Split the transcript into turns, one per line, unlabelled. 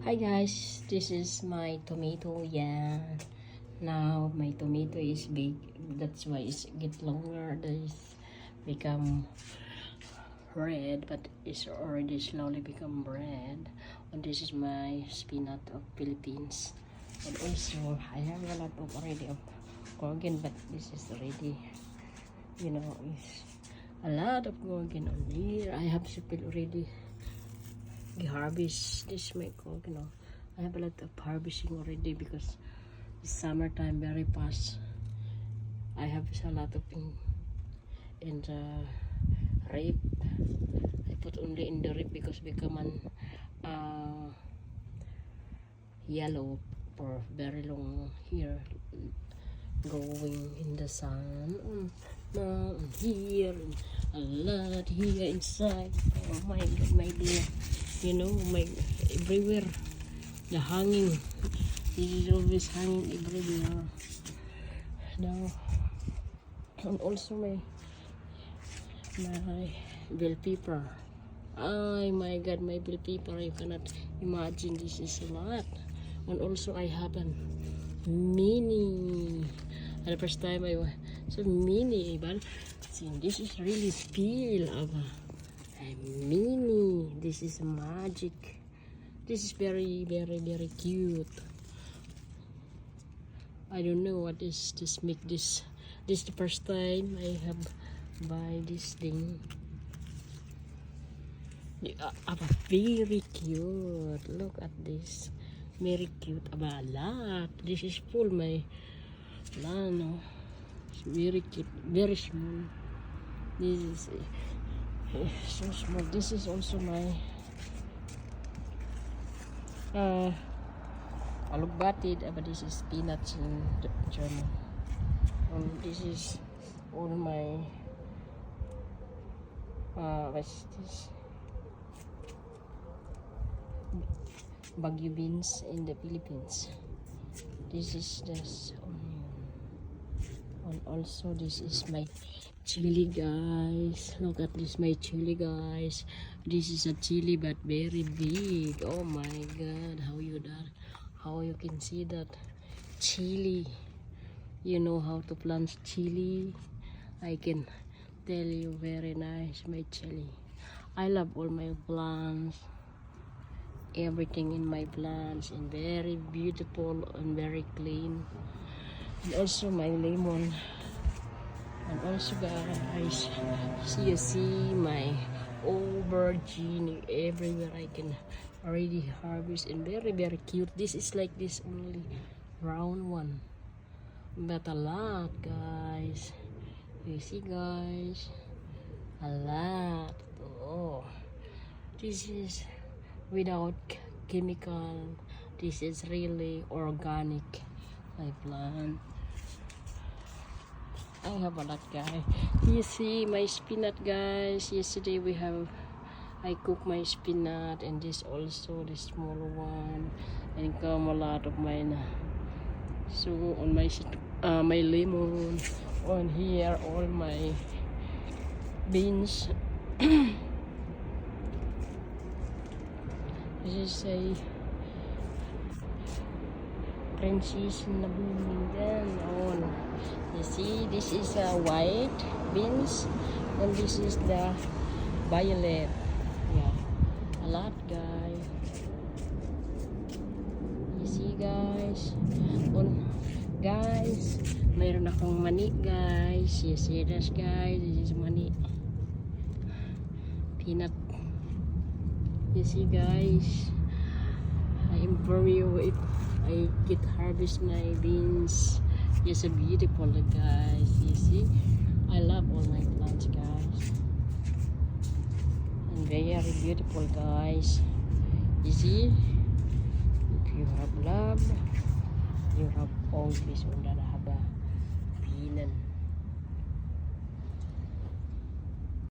Hi guys, this is my tomato. Yeah, now my tomato is big, that's why it's get longer. This become red, but it's already slowly become red. And this is my spinach of Philippines. And also I have a lot of already of gorgon, but this is already, you know, is a lot of gorgon on here. I have to already harvest this my gorgon. You know, I have a lot of harvesting already because it's summertime very fast. I have a lot of in the rape. I put only in the rape because become an yellow for very long here, going in the sun. Here a lot here inside. Oh my god, my dear, you know, my everywhere the hanging. This is always hanging everywhere now. And also my bell pepper. Oh my god, my bell pepper, you cannot imagine, this is a lot. And also I have a mini. And the first time I was so mini, but see, this is really feel of a mini. This is magic. This is very cute. I don't know what is this make this. This is the first time I have buy this thing. Very cute. Look at this. Very cute. A lot. This is full my lano. It's very cute. Very small. This is so small. This is also my alugbatid, but this is peanuts in German. This is all my what's this? Baguio beans in the Philippines. This is this onion. And also this is my chili, guys. Look at this, my chili, guys. This is a chili but very big. Oh my god, how you can see that chili. You know how to plant chili. I can tell you, very nice my chili. I love all my plants, everything in my plants, and very beautiful and very clean. And also my lemon. And also guys, you see my aubergine everywhere. I can already harvest, and very cute. This is like this only brown one, but a lot, guys. You see, guys, a lot. Oh, this is without chemical. This is really organic, my plant. I have a lot, guys. You see my spinach, guys. Yesterday I cook my spinach, and this also the small one, and come a lot of mine. So on my my lemon, on here all my beans. This is a Princess na blooming then on. You see, this is a white beans, and this is the violet. Yeah, a lot, guys. You see, guys. Guys, mayroon akong mani, guys. You see this, guys. This is mani. Peanut. You see, guys. I improve you if I get harvest my beans. It's a beautiful, guys. You see, I love all my plants, guys, and very beautiful, guys. You see, if you have love, you have always under the haba.